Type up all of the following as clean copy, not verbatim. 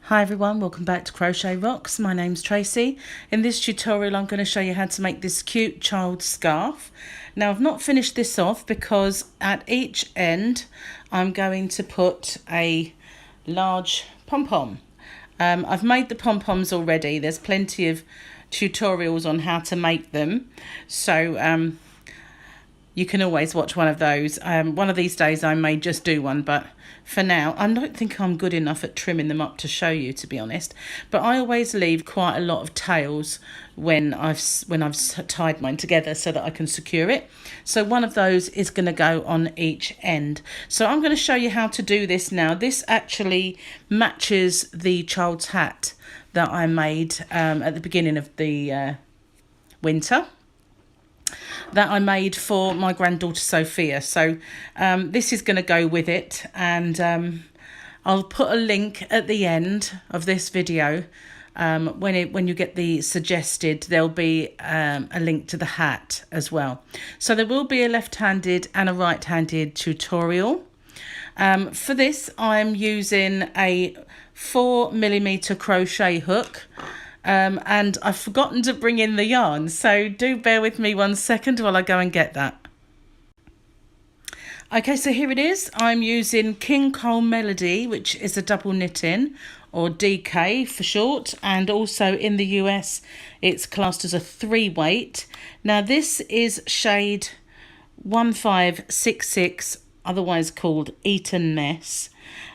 Hi everyone, welcome back to Crochet Rocks. My name's Tracy. In this tutorial I'm going to show you how to make this cute child scarf. Now I've not finished this off because at each end I'm going to put a large pom-pom. I've made the pom-poms already. There's plenty of tutorials on how to make them, so you can always watch one of those. One of these days I may just do one, but for now I don't think I'm good enough at trimming them up to show you, to be honest. But I always leave quite a lot of tails when I've tied mine together so that I can secure it. So one of those is going to go on each end. So I'm going to show you how to do this now. This actually matches the child's hat that I made at the beginning of the winter, that I made for my granddaughter Sophia. So this is going to go with it, and I'll put a link at the end of this video. When you get the suggested, there'll be a link to the hat as well. So there will be a left-handed and a right-handed tutorial. For this I'm using a 4mm crochet hook. And I've forgotten to bring in the yarn, so do bear with me 1 second while I go and get that. Okay, so here it is. I'm using King Cole Melody, which is a double knitting, or DK for short, and also in the US it's classed as a 3-weight. Now this is shade 1566, otherwise called Eton Mess,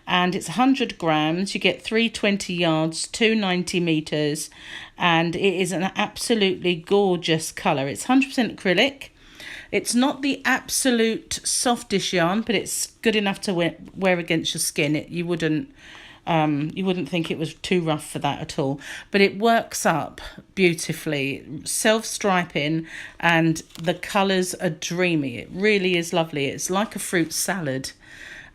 and it's 100 grams. You get 320 yards, 290 meters, and it is an absolutely gorgeous color. It's 100% acrylic. It's not the absolute softest yarn, but it's good enough to wear against your skin. You wouldn't think it was too rough for that at all, but it works up beautifully, self-striping, and the colors are dreamy. It really is lovely. It's like a fruit salad.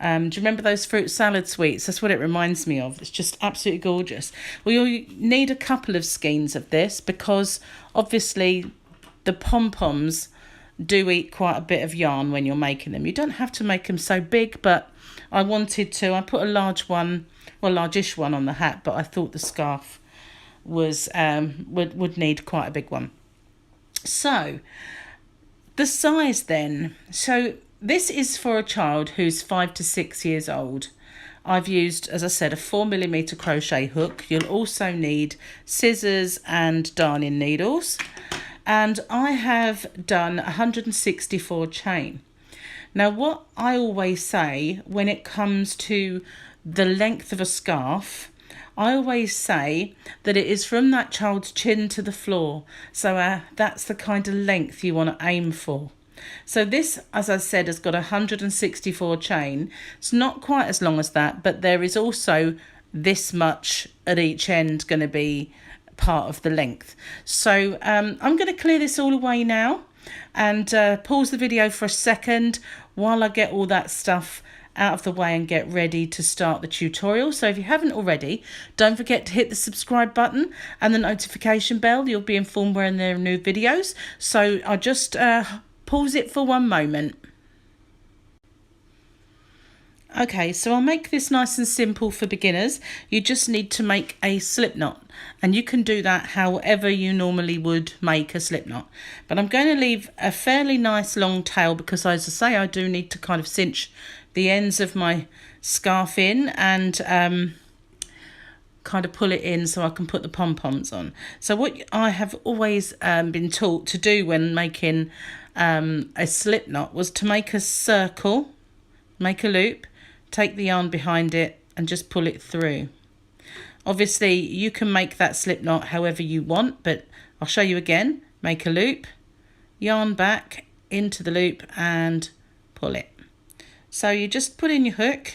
Do you remember those fruit salad sweets? That's what it reminds me of. It's just absolutely gorgeous. We need a couple of skeins of this because obviously the pom-poms do eat quite a bit of yarn when you're making them. You don't have to make them so big, but I wanted to. I put a large one, well, largish one on the hat, but I thought the scarf was would need quite a big one. So the size then. So this is for a child who's 5 to 6 years old. I've used, as I said, a 4mm crochet hook. You'll also need scissors and darning needles. And I have done 164 chain. Now, what I always say when it comes to the length of a scarf, I always say that it is from that child's chin to the floor. So that's the kind of length you want to aim for. So this, as I said, has got 164 chain. It's not quite as long as that, but there is also this much at each end going to be part of the length. So I'm going to clear this all away now and pause the video for a second while I get all that stuff out of the way and get ready to start the tutorial. So if you haven't already, don't forget to hit the subscribe button and the notification bell. You'll be informed when there are new videos. So I'll just pause it for one moment. Okay, so I'll make this nice and simple for beginners. You just need to make a slip knot, and you can do that however you normally would make a slip knot. But I'm going to leave a fairly nice long tail because, as I say, I do need to kind of cinch the ends of my scarf in and kind of pull it in so I can put the pom-poms on. So what I have always been taught to do when making a slip knot was to make a circle, make a loop, take the yarn behind it and just pull it through. Obviously you can make that slip knot however you want, but I'll show you again. Make a loop, yarn back into the loop and pull it. So you just put in your hook,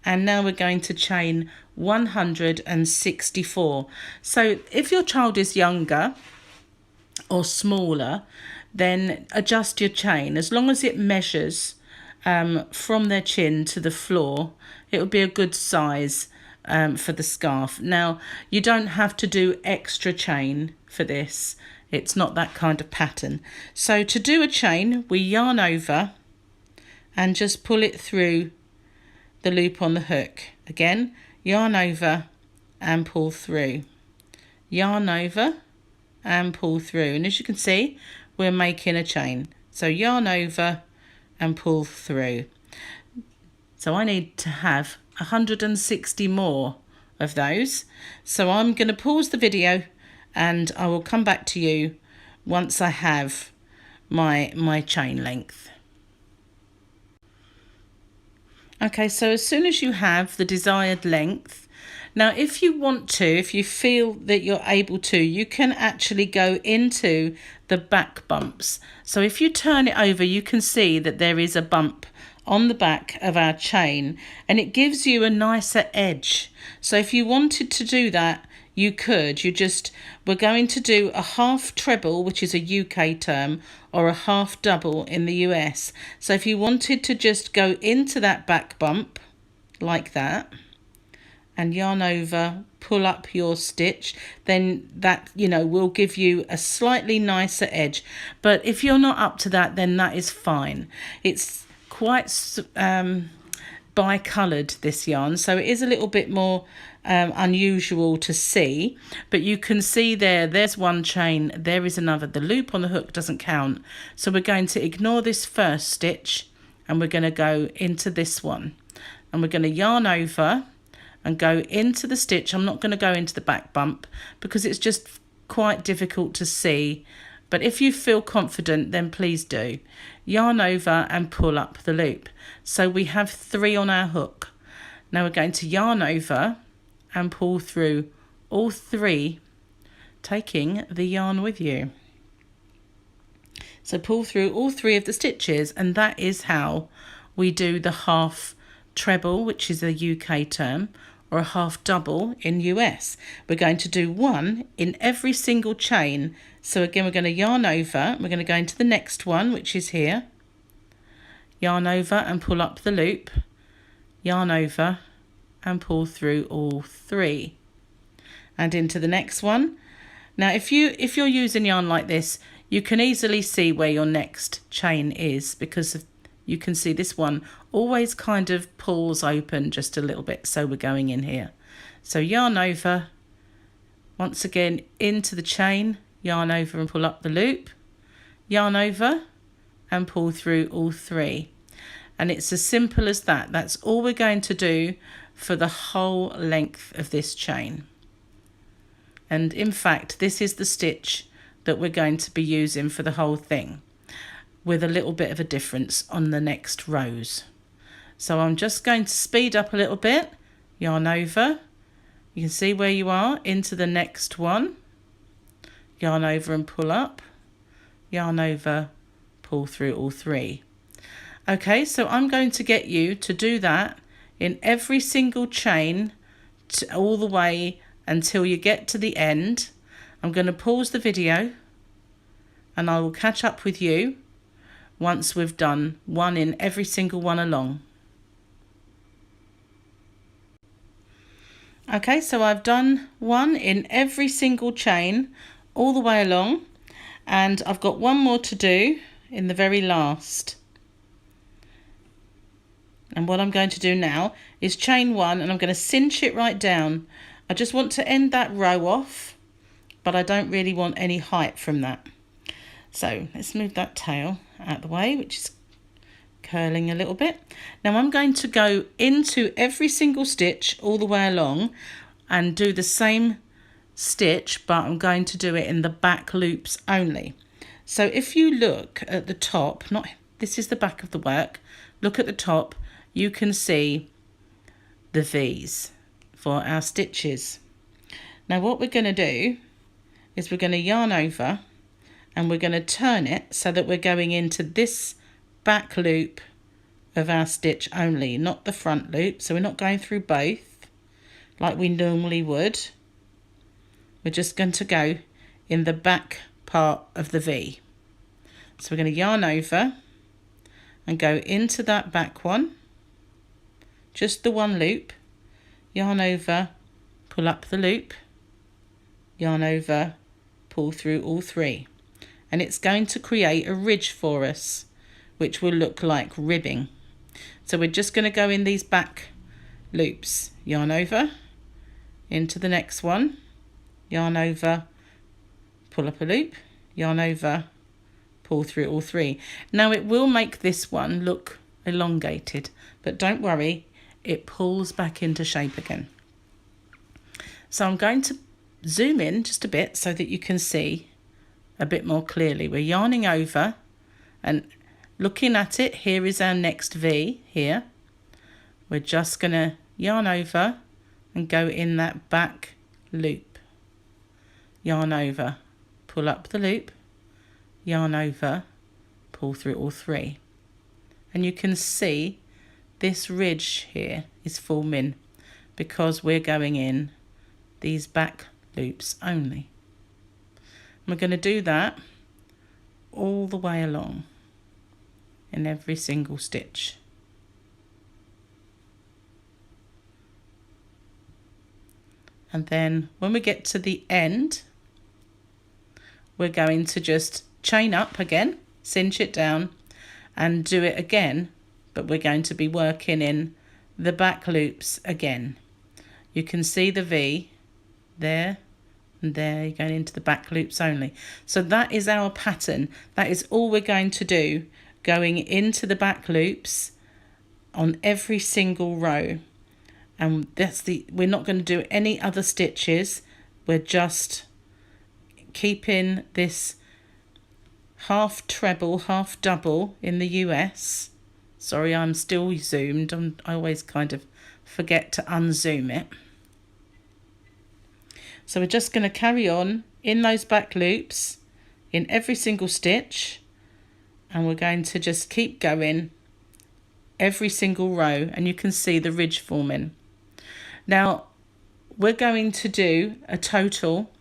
and now we're going to chain 164. So if your child is younger or smaller, then adjust your chain. As long as it measures from their chin to the floor, it will be a good size for the scarf. Now, you don't have to do extra chain for this. It's not that kind of pattern. So to do a chain, we yarn over and just pull it through the loop on the hook. Again, yarn over and pull through, yarn over and pull through, and as you can see we're making a chain. So yarn over and pull through. So I need to have 160 more of those, so I'm going to pause the video and I will come back to you once I have my chain length. Okay, so as soon as you have the desired length, now if you want to, if you feel that you're able to, you can actually go into the back bumps. So if you turn it over, you can see that there is a bump on the back of our chain and it gives you a nicer edge. So if you wanted to do that, you could. We're going to do a half treble, which is a UK term, or a half double in the US. So if you wanted to just go into that back bump like that and yarn over, pull up your stitch, then that, will give you a slightly nicer edge. But if you're not up to that, then that is fine. It's quite bi-coloured, this yarn, so it is a little bit more unusual to see, but you can see there's one chain, there is another. The loop on the hook doesn't count, so we're going to ignore this first stitch and we're going to go into this one, and we're going to yarn over and go into the stitch. I'm not going to go into the back bump because it's just quite difficult to see, but if you feel confident, then please do. Yarn over and pull up the loop. So we have 3 on our hook. Now we're going to yarn over and pull through all 3, taking the yarn with you. So pull through all 3 of the stitches, and that is how we do the half treble, which is a UK term, or a half double in US. We're going to do 1 in every single chain. So again, we're going to yarn over, we're going to go into the next one, which is here, yarn over and pull up the loop, yarn over and pull through all 3, and into the next one. Now if you're using yarn like this, you can easily see where your next chain is, because you can see this one always kind of pulls open just a little bit, so we're going in here. So yarn over, once again into the chain, yarn over and pull up the loop, yarn over and pull through all 3, and it's as simple as that. That's all we're going to do for the whole length of this chain. And in fact, this is the stitch that we're going to be using for the whole thing, with a little bit of a difference on the next rows. So I'm just going to speed up a little bit, yarn over, you can see where you are, into the next one, yarn over and pull up, yarn over, pull through all 3. Okay, so I'm going to get you to do that in every single chain all the way until you get to the end. I'm going to pause the video and I will catch up with you once we've done 1 in every single one along. Okay, so I've done 1 in every single chain all the way along, and I've got 1 more to do in the very last. And what I'm going to do now is chain 1, and I'm going to cinch it right down. I just want to end that row off, but I don't really want any height from that. So let's move that tail out of the way, which is curling a little bit. Now I'm going to go into every single stitch all the way along and do the same stitch, but I'm going to do it in the back loops only. So if you look at the top, this is the back of the work, look at the top, you can see the V's for our stitches. Now what we're going to do is we're going to yarn over and we're going to turn it so that we're going into this back loop of our stitch only, not the front loop. So we're not going through both like we normally would. We're just going to go in the back part of the V. So we're going to yarn over and go into that back one, just the 1 loop, yarn over, pull up the loop, yarn over, pull through all 3, and it's going to create a ridge for us which will look like ribbing. So we're just going to go in these back loops, yarn over, into the next one, yarn over, pull up a loop, yarn over, pull through all three. Now it will make this one look elongated, but don't worry, it pulls back into shape again. So I'm going to zoom in just a bit so that you can see a bit more clearly. We're yarning over and looking at it. Here is our next V here. We're just going to yarn over and go in that back loop. Yarn over, pull up the loop, yarn over, pull through all three. And you can see this ridge here is forming because we're going in these back loops only. We're going to do that all the way along in every single stitch. And then when we get to the end, we're going to just chain up again, cinch it down and do it again, but we're going to be working in the back loops again. You can see the V there and there, you're going into the back loops only. So that is our pattern. That is all we're going to do, going into the back loops on every single row. And we're not going to do any other stitches. We're just keeping this half treble, half double in the US. Sorry, I'm still zoomed. I always kind of forget to unzoom it. So we're just going to carry on in those back loops in every single stitch, and we're going to just keep going every single row, and you can see the ridge forming. Now we're going to do a total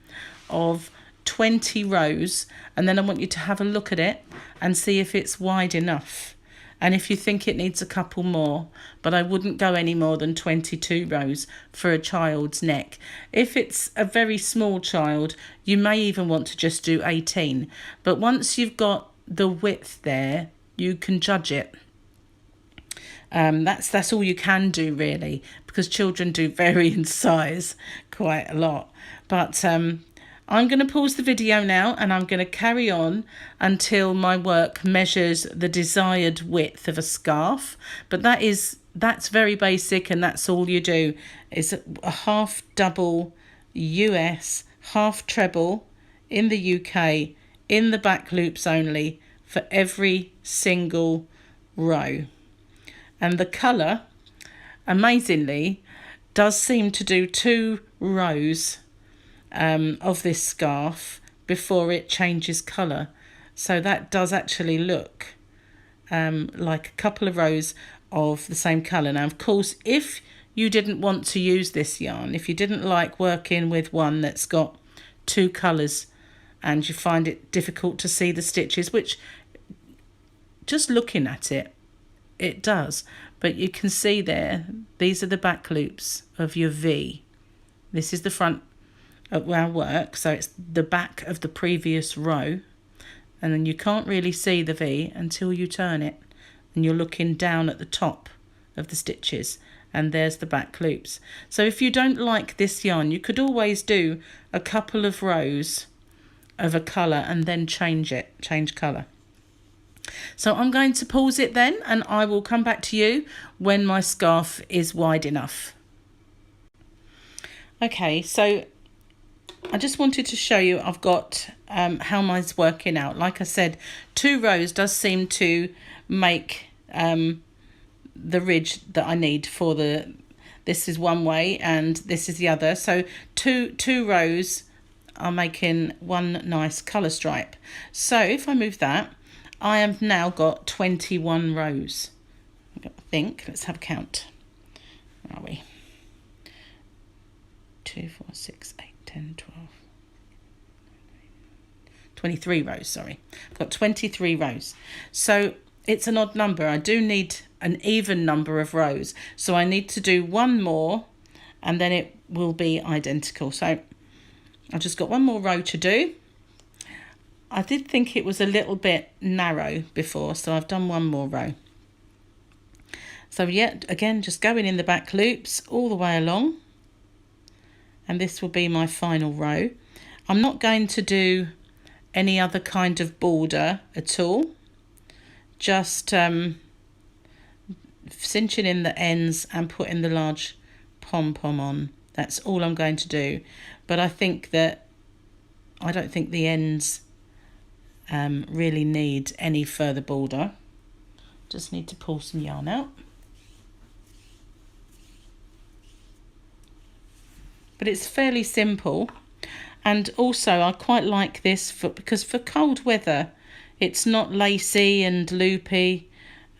of 20 rows, and then I want you to have a look at it and see if it's wide enough, and if you think it needs a couple more, but I wouldn't go any more than 22 rows for a child's neck. If it's a very small child, you may even want to just do 18, but once you've got the width there, you can judge it. That's all you can do really, because children do vary in size quite a lot. But I'm going to pause the video now, and I'm going to carry on until my work measures the desired width of a scarf. But that's very basic, and that's all you do, is a half double US, half treble in the UK, in the back loops only, for every single row. And the colour, amazingly, does seem to do 2 rows of this scarf before it changes colour. So that does actually look like a couple of rows of the same colour. Now, of course, if you didn't want to use this yarn, if you didn't like working with one that's got 2 colours and you find it difficult to see the stitches, which just looking at it, it does, but you can see there, these are the back loops of your V. This is the front of our work, so it's the back of the previous row, and then you can't really see the V until you turn it, and you're looking down at the top of the stitches, and there's the back loops. So if you don't like this yarn, you could always do a couple of rows of a colour and then change colour. So I'm going to pause it then, and I will come back to you when my scarf is wide enough. Okay, so I just wanted to show you I've got how mine's working out. Like I said, 2 rows does seem to make the ridge that I need for this is one way and this is the other. So two rows are making one nice colour stripe. So if I move that, I have now got 21 rows. I think, let's have a count. Where are we? 2, 4, 6, 8, 10, 12. 23 rows, sorry. I've got 23 rows. So it's an odd number. I do need an even number of rows. So I need to do one more and then it will be identical. So I've just got one more row to do. I did think it was a little bit narrow before, so I've done one more row. So yeah, again, just going in the back loops all the way along and this will be my final row. I'm not going to do any other kind of border at all, just cinching in the ends and putting the large pom-pom on. That's all I'm going to do. But I don't think the ends really need any further border. Just need to pull some yarn out. But it's fairly simple, and also I quite like this because for cold weather it's not lacy and loopy.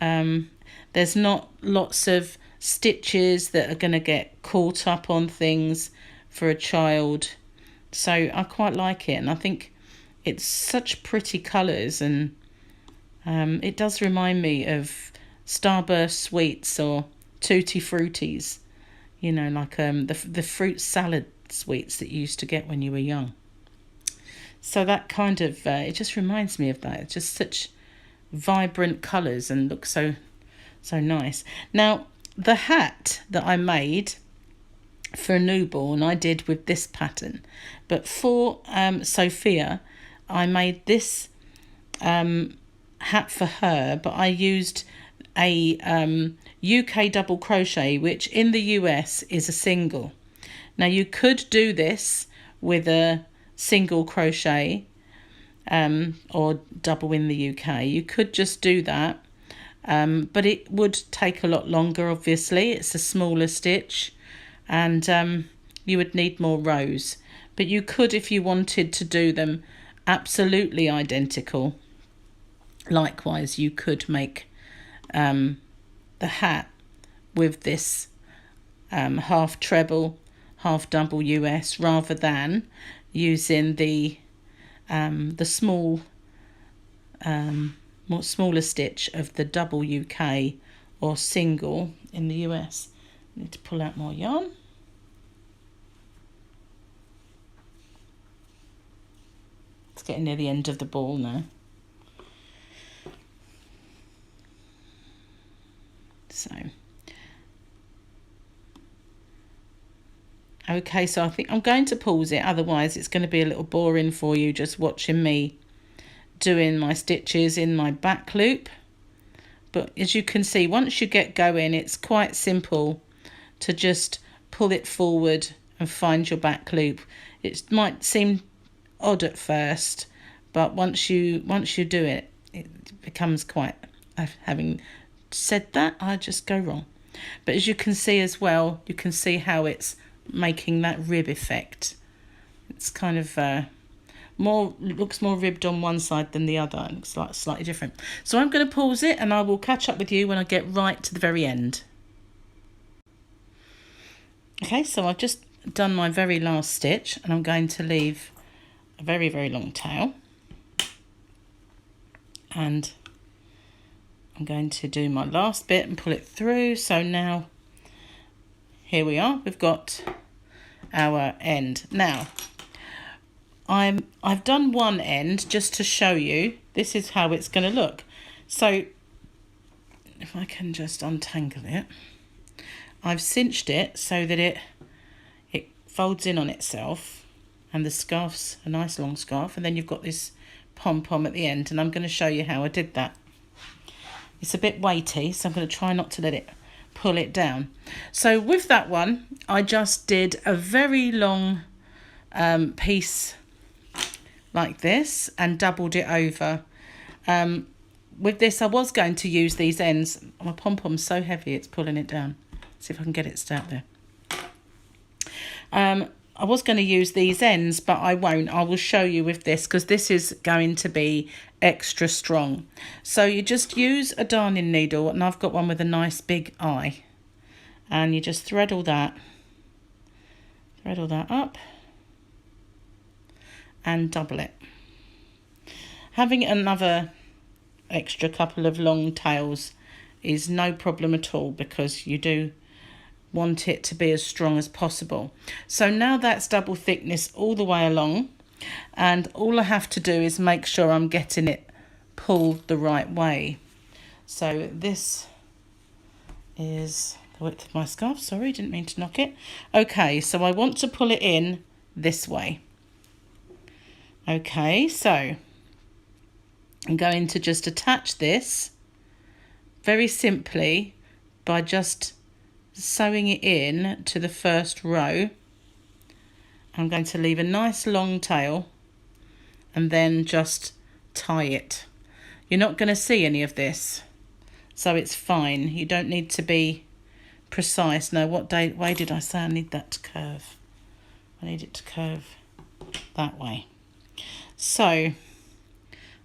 There's not lots of stitches that are going to get caught up on things for a child, so I quite like it, and I think it's such pretty colours, and it does remind me of Starburst sweets or Tutti Fruities, you know, like the fruit salad sweets that you used to get when you were young. So that kind of it just reminds me of that. It's just such vibrant colours and looks so nice. Now, the hat that I made for a newborn I did with this pattern, but for Sophia I made this hat for her, but I used a UK double crochet, which in the US is a single. Now you could do this with a single crochet or double in the UK. You could just do that, but it would take a lot longer. Obviously it's a smaller stitch, and you would need more rows, but you could, if you wanted to do them absolutely identical, likewise you could make the hat with this half treble half double US, rather than using the small more smaller stitch of the double UK or single in the US. I need to pull out more yarn. It's getting near the end of the ball now. So, okay, so I think I'm going to pause it, otherwise it's going to be a little boring for you just watching me doing my stitches in my back loop. But as you can see, once you get going, it's quite simple to just pull it forward and find your back loop. It might seem odd at first, but once you do it, it becomes quite, having said that, I just go wrong. But as you can see as well, you can see how it's making that rib effect. It's kind of looks more ribbed on one side than the other, and it's like slightly different. So I'm going to pause it, and I will catch up with you when I get right to the very end. Okay, so I've just done my very last stitch, and I'm going to leave a very, very long tail, and I'm going to do my last bit and pull it through. So now here we are, we've got our end. Now I've done one end just to show you this is how it's going to look. So if I can just untangle it, I've cinched it so that it folds in on itself, and the scarf's a nice long scarf, and then you've got this pom-pom at the end, and I'm going to show you how I did that. It's a bit weighty, so I'm going to try not to let it pull it down. So with that one, I just did a very long piece like this and doubled it over. With this, I was going to use these ends. My pom-pom's so heavy it's pulling it down. See if I can get it to stay up there. I was going to use these ends, but I won't. I will show you with this, because this is going to be extra strong. So you just use a darning needle, and I've got one with a nice big eye, and you just thread all that up and double it. Having another extra couple of long tails is no problem at all, because you do want it to be as strong as possible. So now that's double thickness all the way along, and all I have to do is make sure I'm getting it pulled the right way. So this is the width of my scarf. Sorry, didn't mean to knock it. Okay, so I want to pull it in this way. Okay, so I'm going to just attach this very simply by just sewing it in to the first row. I'm going to leave a nice long tail and then just tie it. You're not going to see any of this, so it's fine. You don't need to be precise. No, what way did I say I need that to curve? I need it to curve that way. So,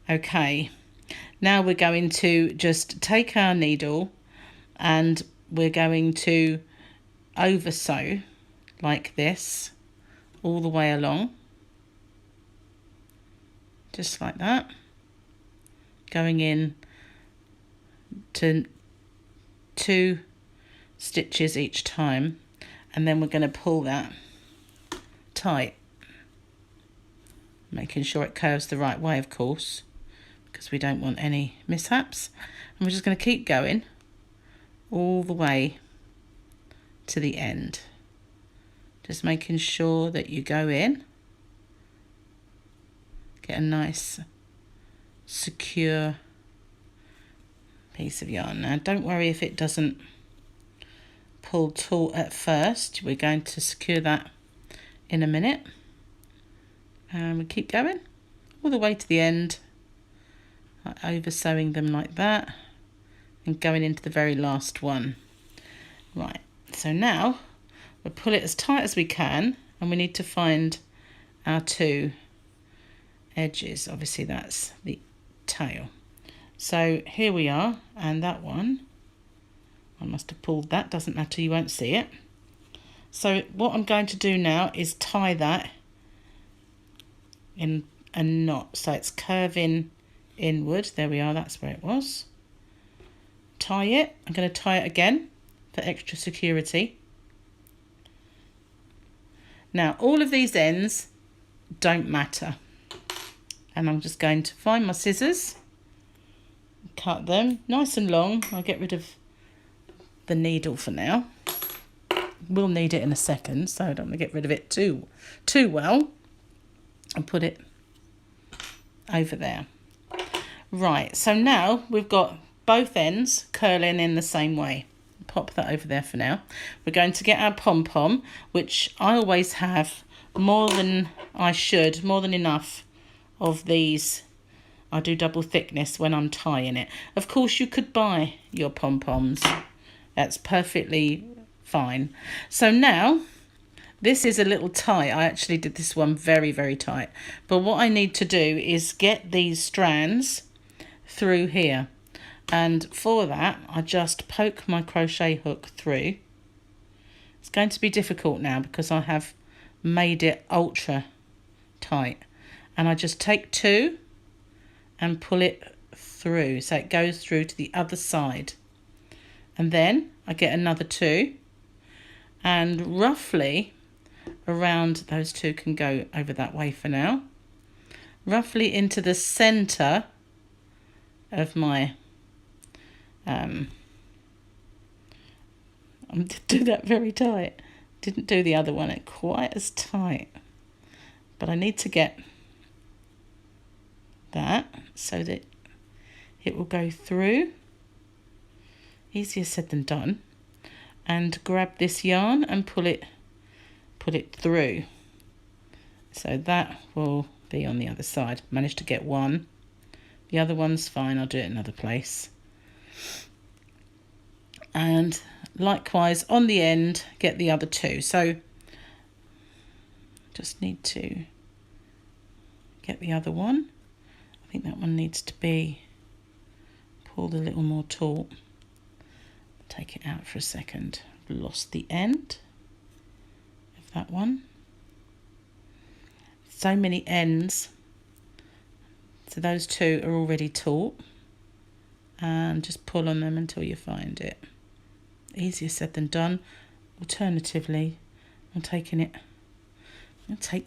okay, now we're going to just take our needle and we're going to over sew like this all the way along, just like that, going in to 2 stitches each time, and then we're going to pull that tight, making sure it curves the right way, of course, because we don't want any mishaps. And we're just going to keep going all the way to the end, just making sure that you go in, get a nice secure piece of yarn. Now don't worry if it doesn't pull taut at first, we're going to secure that in a minute. And we keep going all the way to the end, over sewing them like that and going into the very last one. Right, so now we'll pull it as tight as we can, and we need to find our 2 edges. Obviously that's the tail. So here we are, and that one, I must have pulled that, doesn't matter, you won't see it. So what I'm going to do now is tie that in a knot, so it's curving inward. There we are, that's where it was. Tie it. I'm going to tie it again for extra security. Now all of these ends don't matter, and I'm just going to find my scissors, cut them nice and long. I'll get rid of the needle for now. We'll need it in a second, so I don't want to get rid of it too well, and put it over there. Right, so now we've got both ends curling in the same way. Pop that over there for now. We're going to get our pom-pom, which I always have more than enough of these. I do double thickness when I'm tying it. Of course you could buy your pom-poms, that's perfectly fine. So now this is a little tight. I actually did this one very, very tight, but what I need to do is get these strands through here, and for that I just poke my crochet hook through. It's going to be difficult now because I have made it ultra tight, and I just take 2 and pull it through so it goes through to the other side, and then I get another 2, and roughly around, those 2 can go over that way for now, roughly into the center of my I do that very tight, didn't do the other one quite as tight, but I need to get that so that it will go through. Easier said than done. And grab this yarn and put it through, so that will be on the other side. Managed to get one, the other one's fine, I'll do it another place. And likewise on the end, get the other 2. So just need to get the other one. I think that one needs to be pulled a little more taut. Take it out for a second. I've lost the end of that one. So many ends. So those 2 are already taut, and just pull on them until you find it. Easier said than done. Alternatively, I'll take them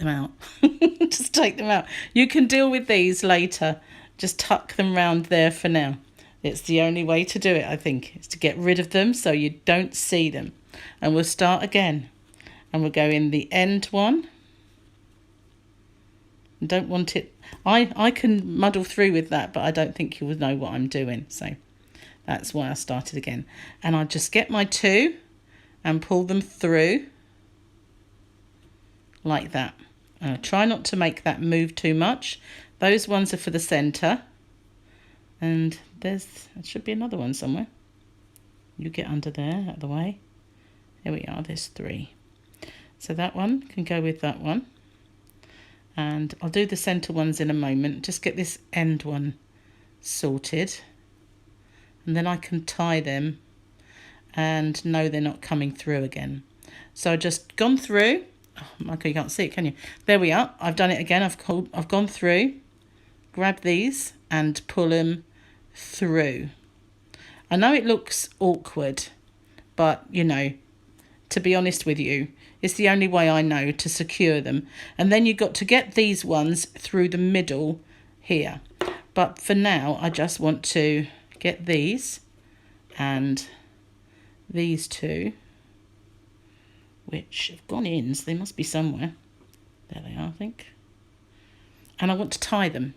out. Just take them out. You can deal with these later. Just tuck them round there for now. It's the only way to do it, I think, is to get rid of them so you don't see them. And we'll start again. And we'll go in the end one. Don't want it. I can muddle through with that, but I don't think you will know what I'm doing. So that's why I started again. And I'll just get my 2 and pull them through like that. Try not to make that move too much. Those ones are for the centre. And there should be another one somewhere. You get under there, out of the way. There we are, there's 3. So that one can go with that one. And I'll do the centre ones in a moment. Just get this end one sorted. And then I can tie them and know they're not coming through again. So I've just gone through. Oh, okay, you can't see it, can you? There we are. I've done it again. I've gone through, grab these and pull them through. I know it looks awkward, but you know, to be honest with you, it's the only way I know to secure them. And then you've got to get these ones through the middle here. But for now, I just want to get these and these 2, which have gone in, so they must be somewhere. There they are, I think. And I want to tie them.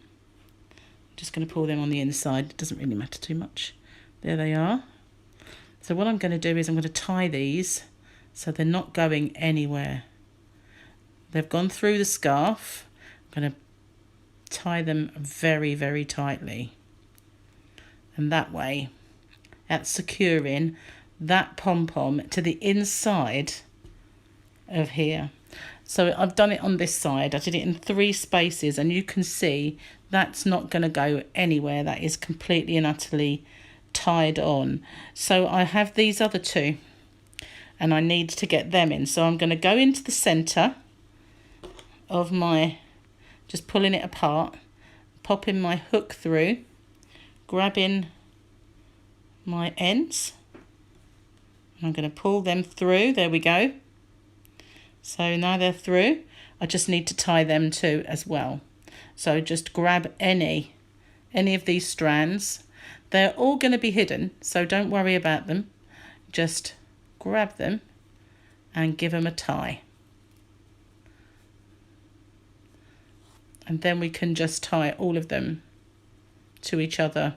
I'm just going to pull them on the inside. It doesn't really matter too much. There they are. So what I'm going to do is I'm going to tie these so they're not going anywhere. They've gone through the scarf. I'm going to tie them very, very tightly. And that way, that's securing that pom-pom to the inside of here. So I've done it on this side. I did it in 3 spaces, and you can see that's not going to go anywhere. That is completely and utterly tied on. So I have these other 2 and I need to get them in. So I'm going to go into the centre of my, just pulling it apart, popping my hook through, grabbing my ends. I'm going to pull them through. There we go. So now they're through. I just need to tie them too as well. So just grab any of these strands. They're all going to be hidden, so don't worry about them. Just grab them and give them a tie. And then we can just tie all of them to each other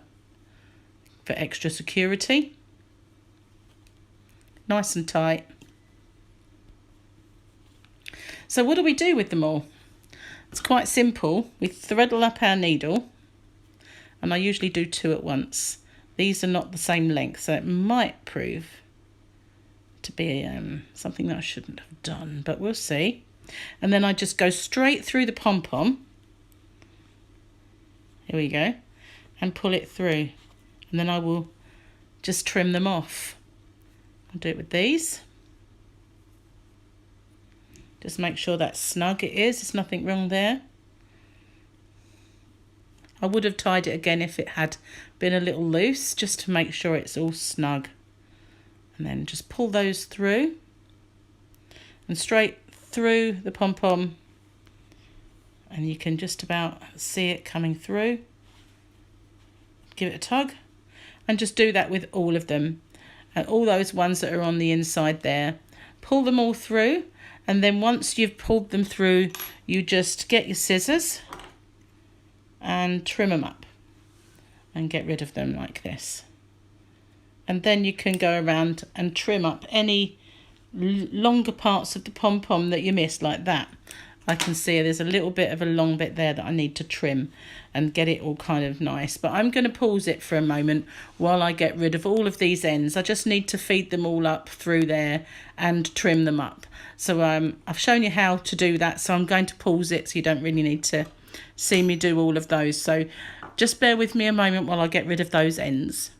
for extra security. Nice and tight. So what do we do with them all? It's quite simple. We threadle up our needle, and I usually do 2 at once. These are not the same length, so it might prove to be something that I shouldn't have done, but we'll see. And then I just go straight through the pom-pom. Here we go. And pull it through. And then I will just trim them off. I'll do it with these. Just make sure that's snug. It is. There's nothing wrong there. I would have tied it again if it had been a little loose, just to make sure it's all snug. And then just pull those through and straight through the pom-pom, and you can just about see it coming through. Give it a tug and just do that with all of them, and all those ones that are on the inside there. Pull them all through, and then once you've pulled them through, you just get your scissors and trim them up and get rid of them like this. And then you can go around and trim up any longer parts of the pom-pom that you missed, like that. I can see there's a little bit of a long bit there that I need to trim and get it all kind of nice. But I'm going to pause it for a moment while I get rid of all of these ends. I just need to feed them all up through there and trim them up. So I've shown you how to do that, so I'm going to pause it so you don't really need to see me do all of those. So just bear with me a moment while I get rid of those ends.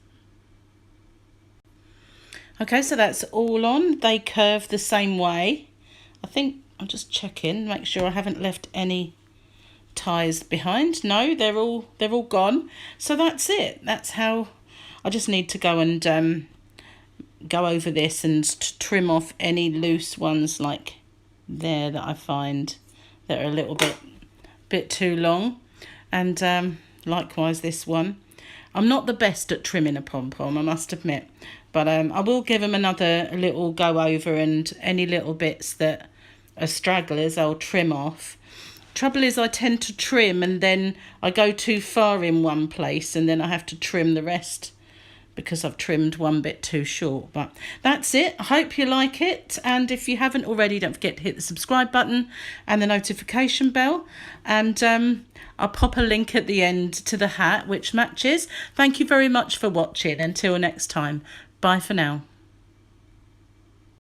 Okay, so that's all on. They curve the same way. I think I'll just check in, make sure I haven't left any ties behind. No, they're all gone. So that's it. That's how I just need to go and go over this and trim off any loose ones like there that I find that are a little bit too long. And likewise this one. I'm not the best at trimming a pom-pom, I must admit. But I will give them another little go over, and any little bits that are stragglers I'll trim off. Trouble is I tend to trim and then I go too far in one place and then I have to trim the rest because I've trimmed one bit too short. But that's it. I hope you like it, and if you haven't already, don't forget to hit the subscribe button and the notification bell, and I'll pop a link at the end to the hat which matches. Thank you very much for watching. Until next time, bye for now.